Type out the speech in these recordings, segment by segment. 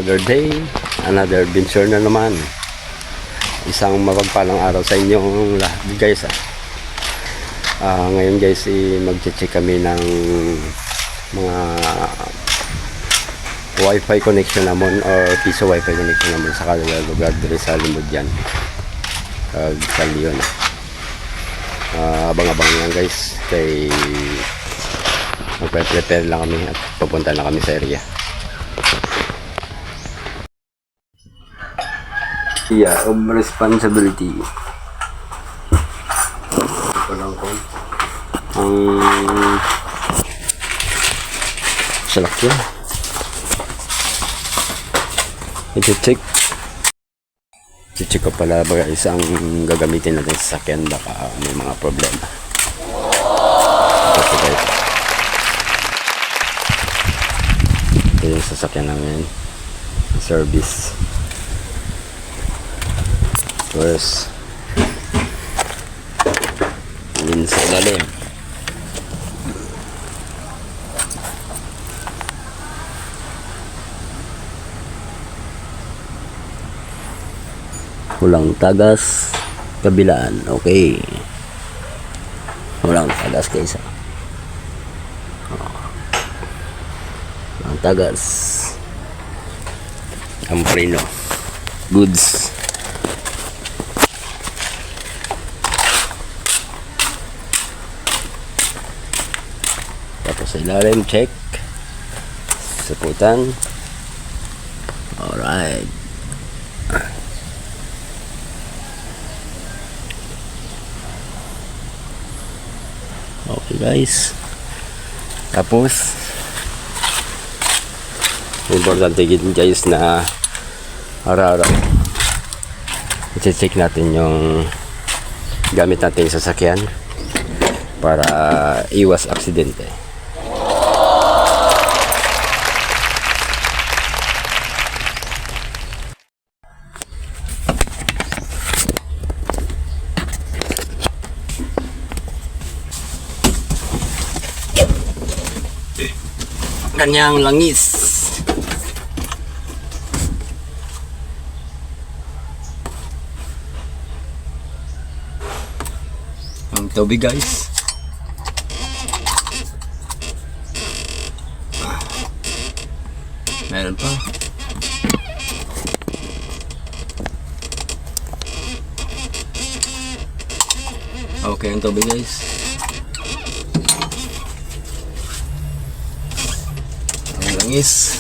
Another day, another adventure na naman. Isang mapagpalang araw sa inyong lahat guys. Ngayon guys, mag-check kami ng mga wifi connection naman or piso wifi connection naman sa lugar dito sa limod yan. Sa Leon. Abang-abang lang guys, kay magpe-prepare lang kami at papunta na kami sa area. Yeah, of responsibility. Ito lang ko. Ang salakyan. I-check ko pala ba isang gagamitin natin sa sakyan, baka may mga problema. Ito guys. Ito yung sasakyan namin. Service. First, din sa ilalim. Walang tagas, kabilaan. Okay. Walang tagas guys. Walang tagas. Amprino. Goods. Tapos sa ilalim, check. Saputan. Alright. Okay guys. Tapos importante din guys na araw-araw i-check natin yung gamit natin sa sasakyan para iwas aksidente. Kanyang langis. Ang tubig guys. Meron pa. Okay, ang tubig guys. Langis.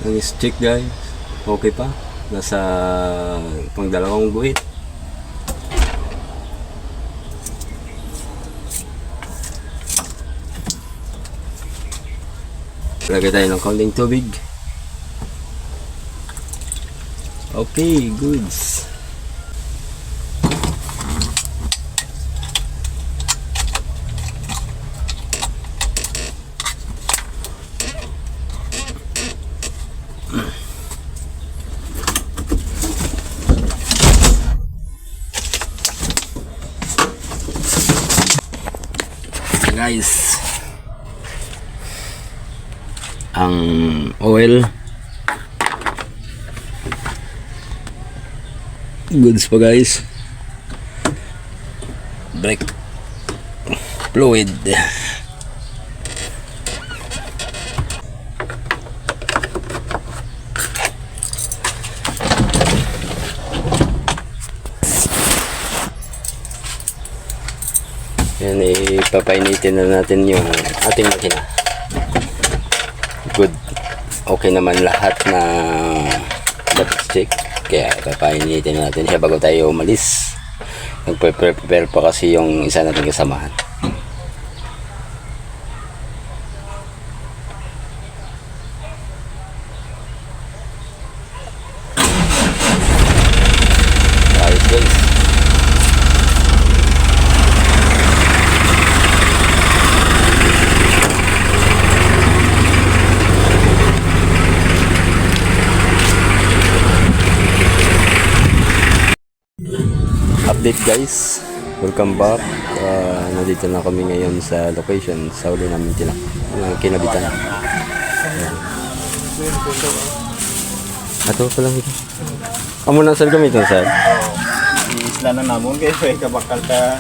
Langis check guys. Okay pa. Nasa pang-dalawang guhit. Lagay tayo ng kaunting tubig. Okay, goods. Guys, ang oil goods pa guys. Brake fluid. Yan, ipapainitin na natin yung ating makina. Good. Okay naman lahat na check. Kaya papainitin natin siya bago tayo umalis. Nagpe-prepare pa kasi yung isa nating kasamahan. Ayos guys. update guys, welcome back. Nandito na kami ngayon sa location sa uli namin kinabitan. Ato pa lang ito. Amo na sir kami ito sir. Isla na namon kayo kabakal ka.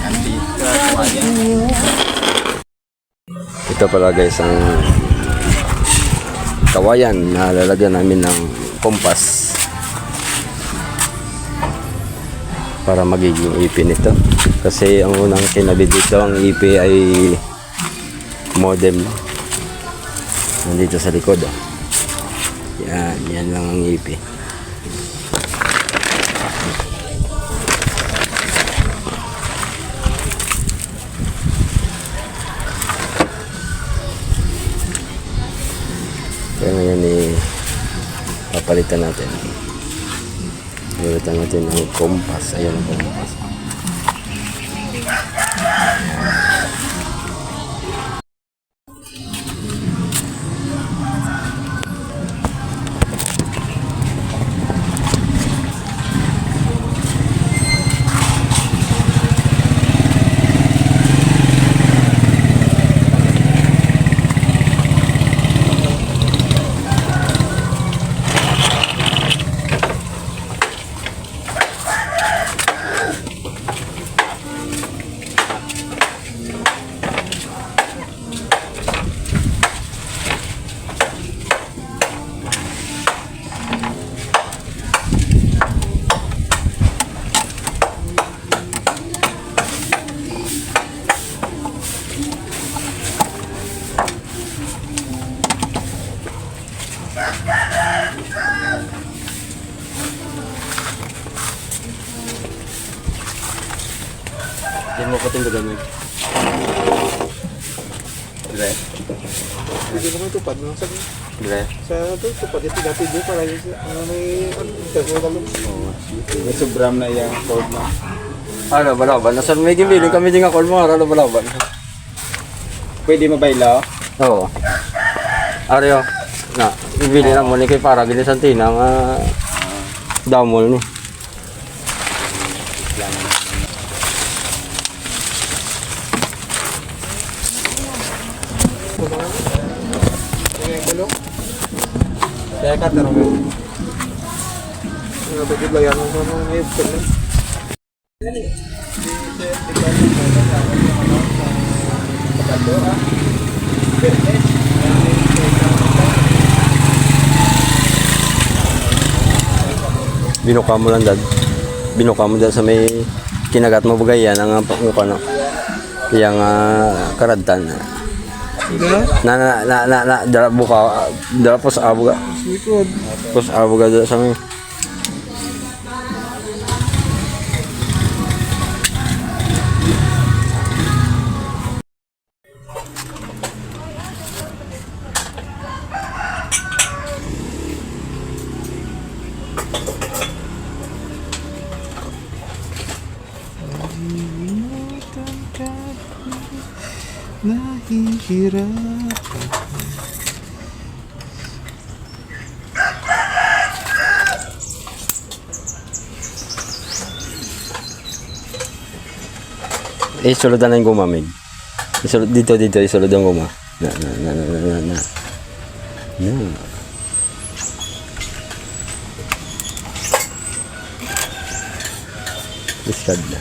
Antit ka kumaya. Ito pala guys ang kawayan na lalagyan namin ng kompas para magiging IP nito. Kasi ang unang kinabit dito ang IP ay modem. Nandito sa likod. Oh. Yan lang ang IP. Kaya ngayon papalitan natin. Papalitan natin ang kompas. Ayan ang kompas. Yan mo patindagan mo. Dire. Hindi naman tupad no sa Dire. tupad ito dati do para may interval mo. May sobram na yang code na. Ano balaban? Nasaan may gimiling kami din ako mga ano balaban. Pwede mabayla. Oo. Aryo. Na, ibili na mo ni kay para gini santina nga damol ni. Kaya ka tanong mo. Ano ba gid yan ng mga ipon. Binuka mo lang dad. Binuka mo dad sa may kinagat mo bagay yan ang mukha no. Yang karadtan. Dala buka dala pos abuga. Pos abuga dala sa may. Nahihirap. Isuludan na yung gumamig. Dito, isulod ang guma. Na. Iskad na.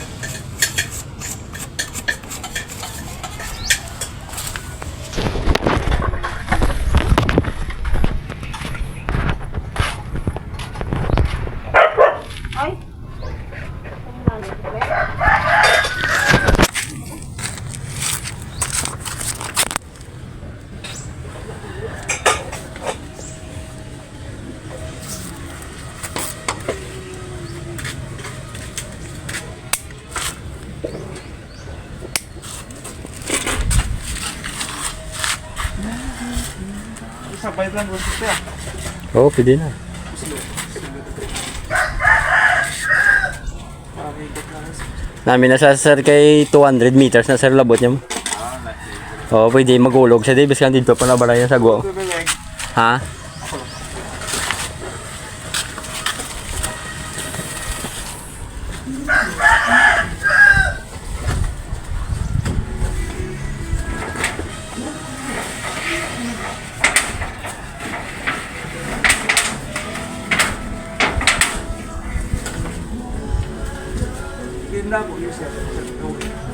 Sabay lang gusto siya. Oo, pwede na. Namin na sa sir kay 200 meters na sir labot niya mo. Oo, pwede magulog siya. Dibis ka dito pa nabalay na sa go. Ha?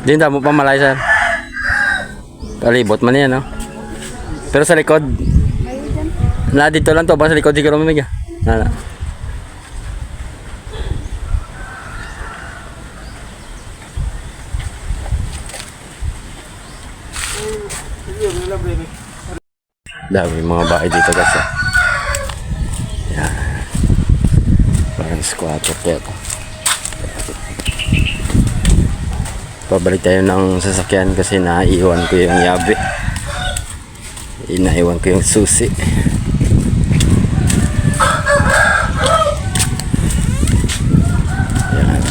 Di na mo pamalay sir. Palibot man yan, no? Pero sa likod, na dito lang to, ba sa likod siguro mamig. Na. Dami mga bahay dito guys. Yan. Parang squatter dito. Pabalik tayo ng sasakyan kasi naiwan ko yung yabe. Inaiwan ko yung susi. Yan.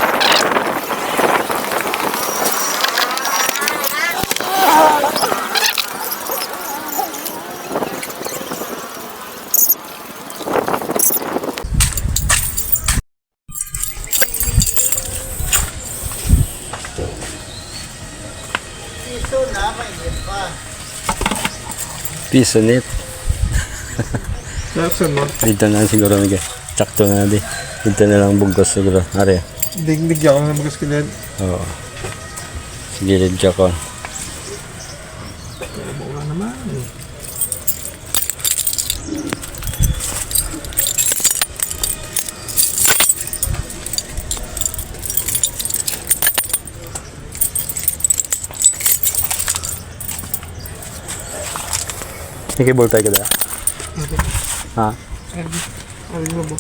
Piso net. Jackson mo. Dito na siguro mga sakto na di. Dito na lang bugos siguro. Are. Digdig ako ng mga skillet. Oo. Gilid siya ko. Wala naman. Nakibol tayo kada. Ha? Ay, mo ba?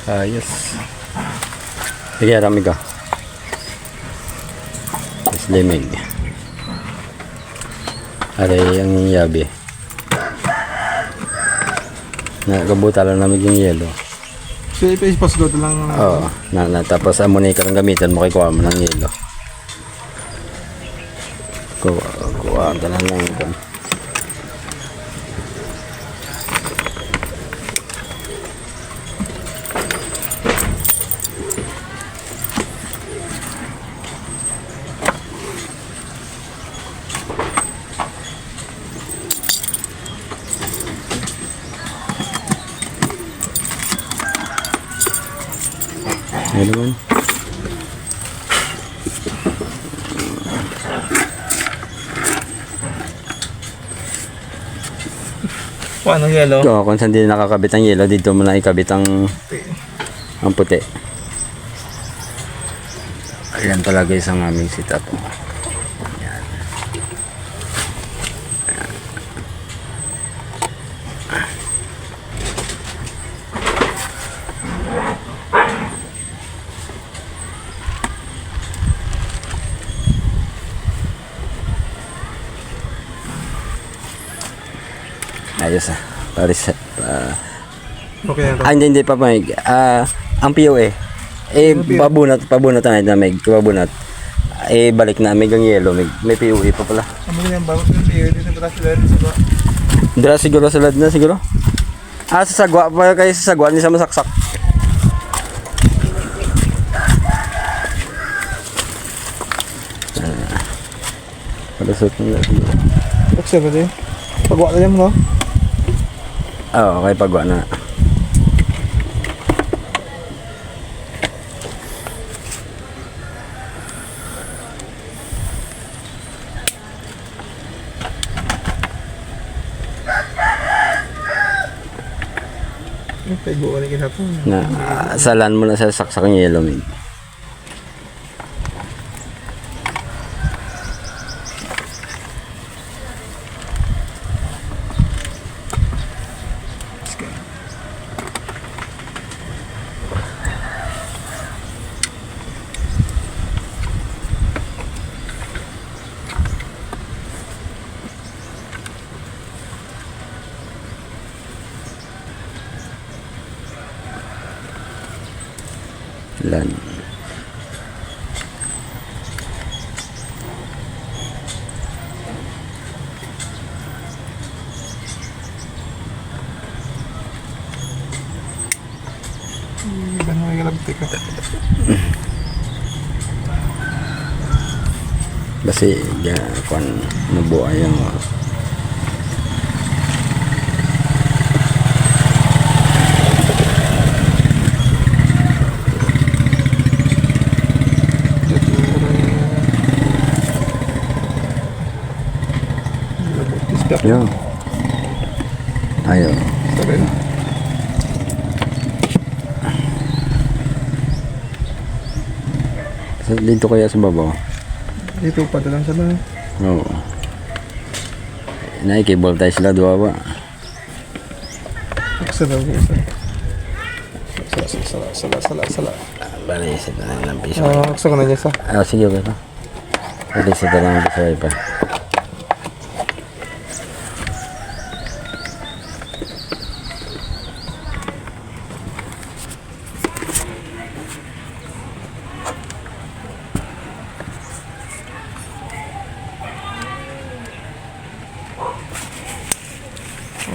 Ayos. Sige, rami ka. Slimig. Aray ang yabi. Nakabuta lang namin yung yelo. So, ipa-ispas ko lang. Oo. Tapos amuni ka ng gamitan, makikuha mo ng yelo. Kuha ka lang ito. Ayan naman. Paano yelo? Oo, kung saan din nakakabit ang yelo, dito mo na ikabit ang puti. Ayan talaga isang aming setup. Ayan. Ayos ah. Paris. Okay na to. Hindi pa pa. Ang POA. Pabunot na may pabunot. Balik na may gang yellow, may POA pa pala. Ano yan ba? Dito ba sila sa ba? Dira siguro salad na siguro. Sa sagwa pa kayo sa sagwa ni sa masaksak. Palusot na lang. Baksa ba din? Pagwa na yan mo, no? Oo, okay pagwa na. Pagwa na kita to. Salan mo na sa saksak ng yellow mig. Lan. Iba na may galabti ka. Kasi ya kon nabuhay ang yo. Ayo. Sabi na. Dito kaya sa baba. Dito pa lang sa na. Oo. Naikibol tayo sila dua ba? Sala ko sala. Bali, isa na lang ng piso. Gusto ko na niya sa. Sige okay. Pwede isa na lang sa wifi.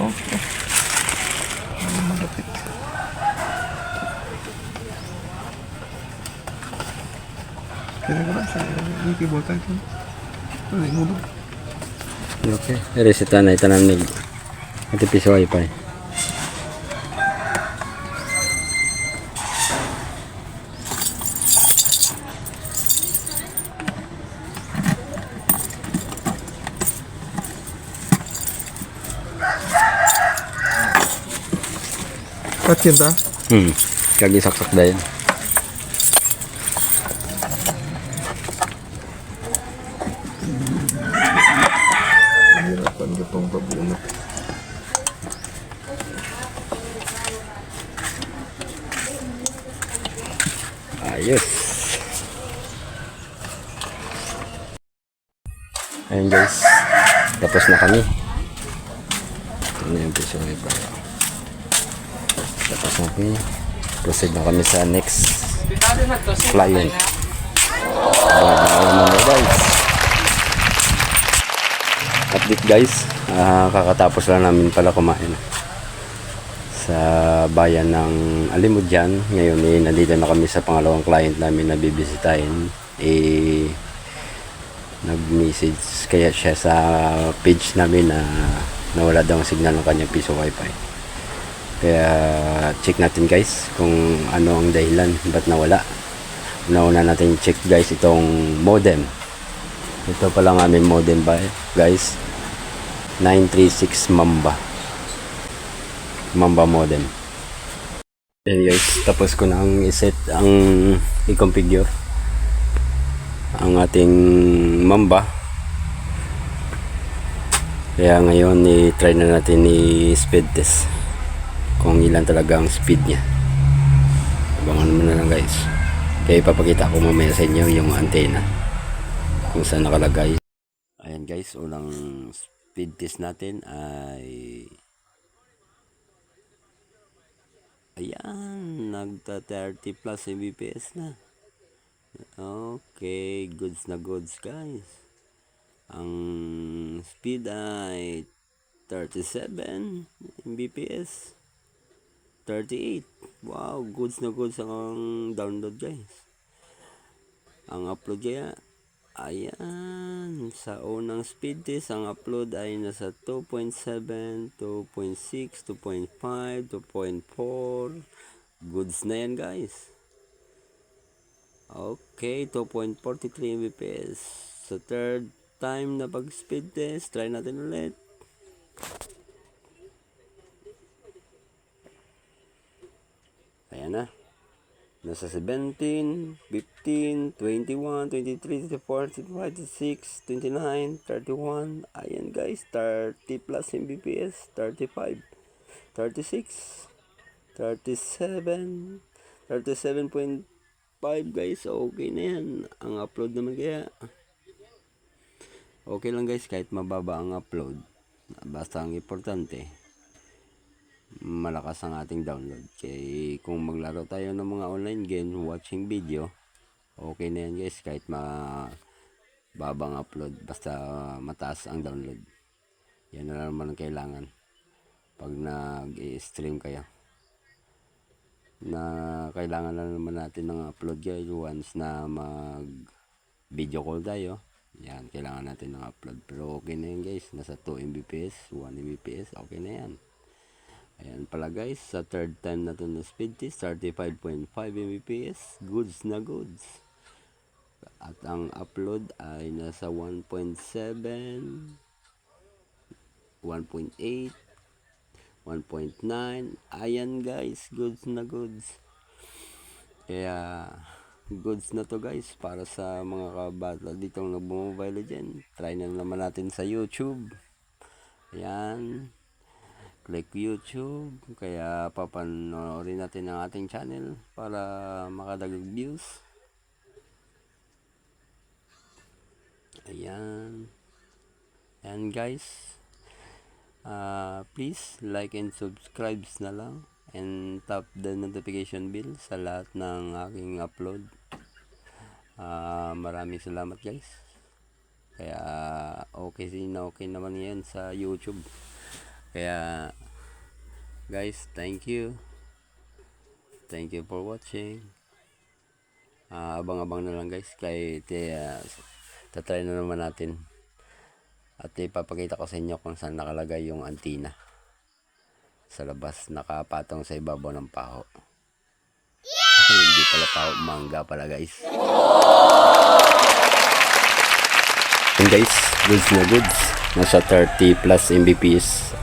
Okay. Malapit. Kaya ko lang sa ikibol tayo. Ano yung hulog? Okay. Reset na itanan ni ati piso wifi. Kat yun ta? Kagi saksak dahil. Hirapan ko itong pabunot. Ayos. Ayun guys. Tapos na kami. Ito na yung piso wifi. Tapos na kami. Proceed na kami sa next client. Guys. Update guys. Kakatapos lang namin pala kumain sa bayan ng Alimudyan. Ngayon nandito na kami sa pangalawang client namin na bibisitahin. Nag-message kaya siya sa page namin na nawala daw ang signal ng kanyang piso wifi. Kaya check natin guys kung ano ang dahilan ba't nawala. Una natin check guys itong modem. Ito pala ang aming modem ba guys, 936 Mamba modem. Then guys, tapos ko na ang iset ang i-configure ang ating Mamba. Kaya ngayon i-try na natin i-speed test kung ilan talaga ang speed niya. Abangan mo na lang guys. Kaya ipapakita ko mamaya sa inyo yung antena kung saan nakalagay. Ayan guys, unang speed test natin ay ayan, nagta 30 plus Mbps na. Okay, goods na goods guys. Ang speed ay 37 Mbps, 38. Wow, goods na goods ang download guys. Ang upload kaya ayan, sa unang speed test ang upload ay nasa 2.7, 2.6, 2.5, 2.4. Goods na yan guys. Okay, 2.43 Mbps. Sa third time na pag speed test, try natin ulit. Ayan na. Nasa 17, 15, 21, 23, 24, 25, 26, 29, 31. Ayan guys, 30 plus Mbps, 35, 36, 37, 37.5 guys. Okay na yan. Ang upload naman kaya okay lang guys kahit mababa ang upload. Basta ang importante malakas ang ating download. Kaya kung maglaro tayo ng mga online game, watching video, okay na yan guys, kahit babang upload, basta mataas ang download. Yan na naman ang kailangan pag nag-i-stream kayo, na kailangan na naman natin ng upload guys. Once na mag video call tayo, yan, kailangan natin ng upload. Pero okay na yan guys, nasa 2 Mbps, 1 Mbps, okay na yan. Ayan pala guys, sa third time na ito na speed test, 35.5 Mbps, goods na goods. At ang upload ay nasa 1.7, 1.8, 1.9. Ayan guys, goods na goods. Kaya goods na to guys para sa mga kabata ditong nagmo-Mobile Legend. Try na naman natin sa YouTube. Ayan, click YouTube, kaya papanoorin natin ang ating channel para makadagdag views. Ayan. Ayan guys, please like and subscribe na lang, and tap the notification bell sa lahat ng aking upload. Maraming salamat guys. Kaya okay naman yan sa YouTube. Kaya guys, thank you for watching. Abang-abang na lang guys, kaya tatry na naman natin at ipapakita ko sa inyo kung saan nakalagay yung antenna sa labas, nakapatong sa ibabaw ng paho. Hindi pala paho, mangga pala guys. And guys, goods na goods, nasa 30 plus Mbps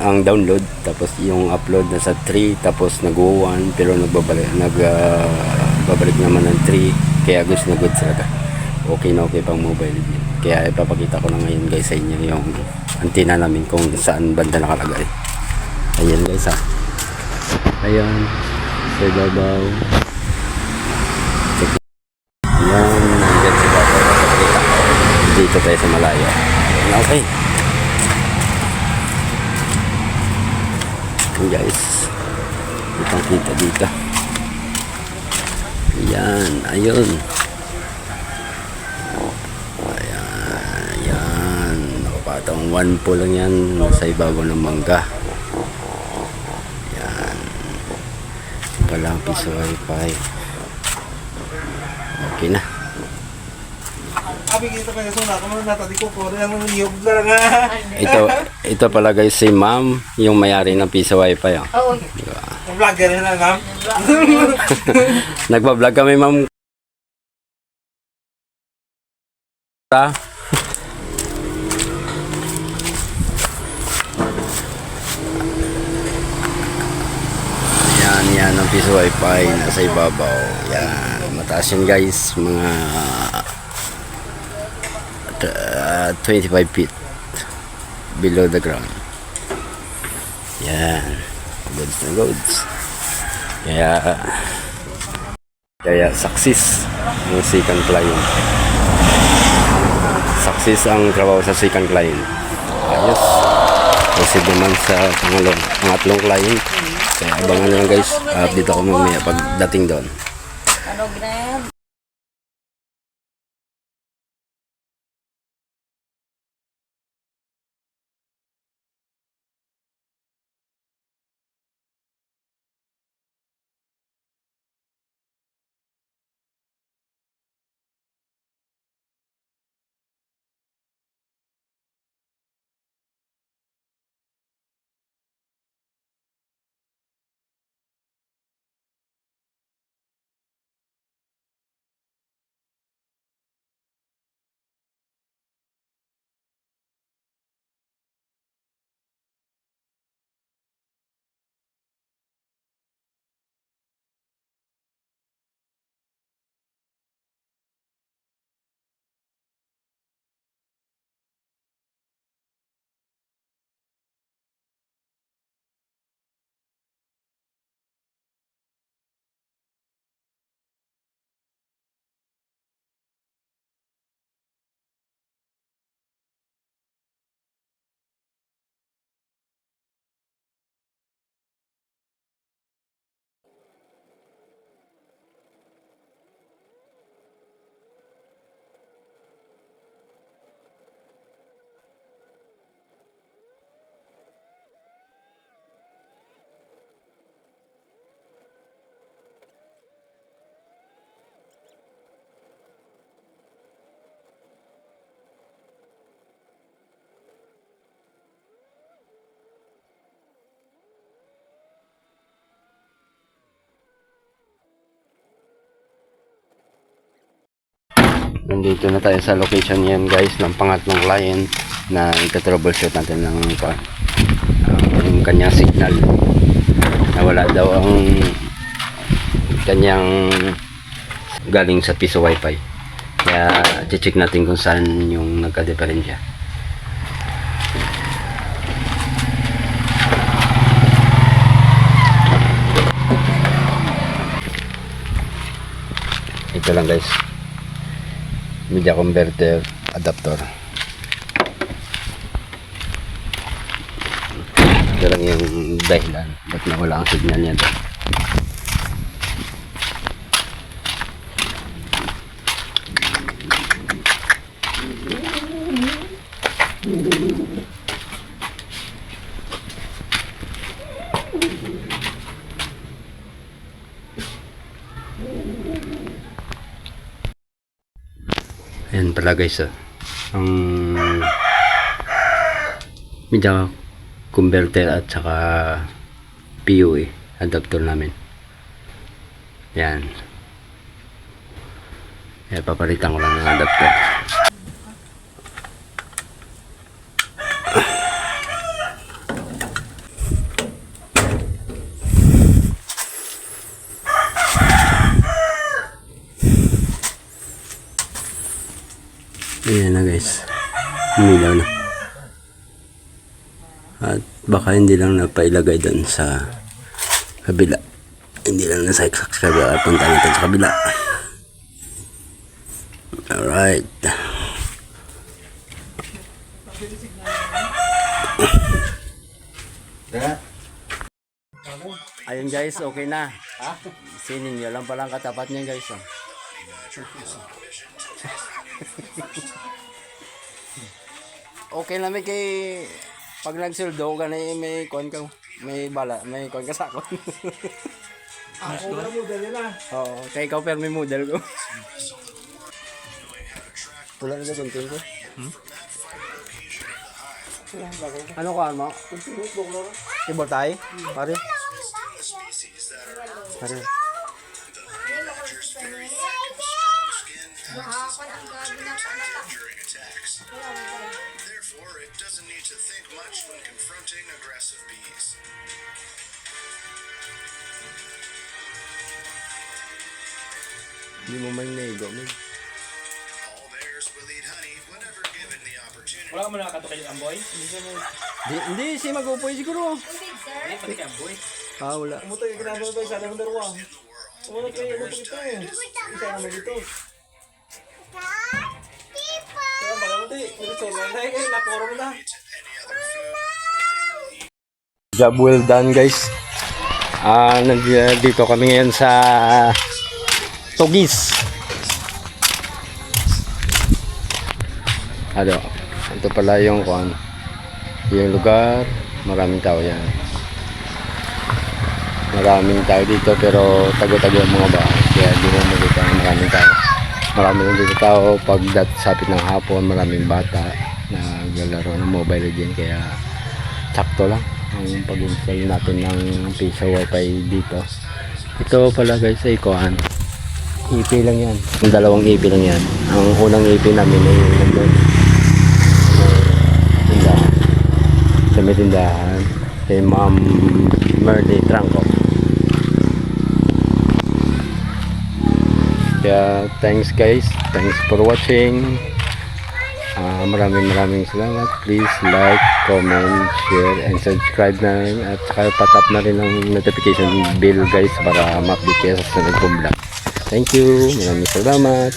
ang download, tapos yung upload nasa 3, tapos nag-1, pero nagbabalik naman ng 3. Kaya goods na goods talaga, okay na okay pang mobile. Kaya ipapakita ko na ngayon guys sa inyo yung antenna namin kung saan banda nakalagay. Ayan guys ha, ayan sa ibabaw. Ayan, nandiyan sa ibabaw. Dito tayo sa malayo. Okay guys, kitang kita dito. Ayan, ayun. Ayan, nakapatong 1 po lang yan sa ibabaw ng mangga. Ayan, walang piso wifi. Okay na. Ito pala guys si ma'am, yung may-ari ng Pisa Wifi. Oo. Vlogger na ma'am. Nagpa-vlog kami ma'am. Yan ang Pisa Wifi nasa ibabaw. Yan, mataas yun guys, mga 25 feet below the ground. Yan, goods na goods. Kaya success yung second client. Success ang trabaho sa second client. Ayos. Proceed naman sa pangatlong client. Kaya abangan na lang guys. Update ako mamaya pagdating doon. Ano ginayang? Nandito na tayo sa location yan guys ng pangatlong client na ita-troubleshoot natin ng ang kanyang signal. Nawala daw ang kanyang galing sa piso wifi. Kaya check natin kung saan yung nagka-diferensya. Ito lang guys, media converter adapter. Ito lang yung dahilan ba't nawala ang signal niya doon. Ayan pala guys, ang media converter at saka PUE adapter namin. Yan. Kaya papalitan ko lang ng adapter. Ayan na guys, umilaw na. At baka hindi lang napailagay doon sa kabila, hindi lang nasa kabila, punta natin sa kabila. Alright, ayun guys, okay na. Sinin nyo lang palang katapat niya guys. Okay na may kay pag nagsuldo ka na may kuan ka, may bala, may kuan ka sakon. Ako na model nila. Oo, kay ikaw pero may model ko. Wala na gunting ko. Ano ka mo? Ibo tayo? Pare. Pare. Therefore, it doesn't need to think much when confronting aggressive bees. Hindi mo man naigo, man. All bears will eat honey whenever given the opportunity. Wala ka mo nakakato kay Amboy? Hindi, si Magupoy siguro. Hindi, pati kay Amboy. Ah, wala. Umuto yung ginagawa ba sa alam dalawa? Umuto kayo, umuto ito eh. Isa naman dito. Kaya baka mo tayo, umuto lang tayo kayo, naporo mo na. Job well done guys. Nandito kami ngayon sa Tugis. Ano, ito pala yung kuan. Yung lugar, maraming tao yan. Maraming tao dito pero tago-tago ang mga bahay. Kaya di mo makita ang maraming tao. Maraming dito tao pag sapit ng hapon, maraming bata na naglalaro ng Mobile Legends. Kaya sakto lang ang pag-install natin ng piso wifi dito. Ito pala guys ay kuan. EP lang yan. Yung dalawang EP lang yan. Ang unang EP namin ay nandun. Tindahan. Sa may tindahan. Kay Ma'am Merly Tranco. Kaya thanks guys. Thanks for watching. Maraming salamat. Please like, comment, share, and subscribe na rin. At saka patap na rin ang notification bell guys para ma-update kayo sa sunod kong vlog. Thank you. Maraming salamat.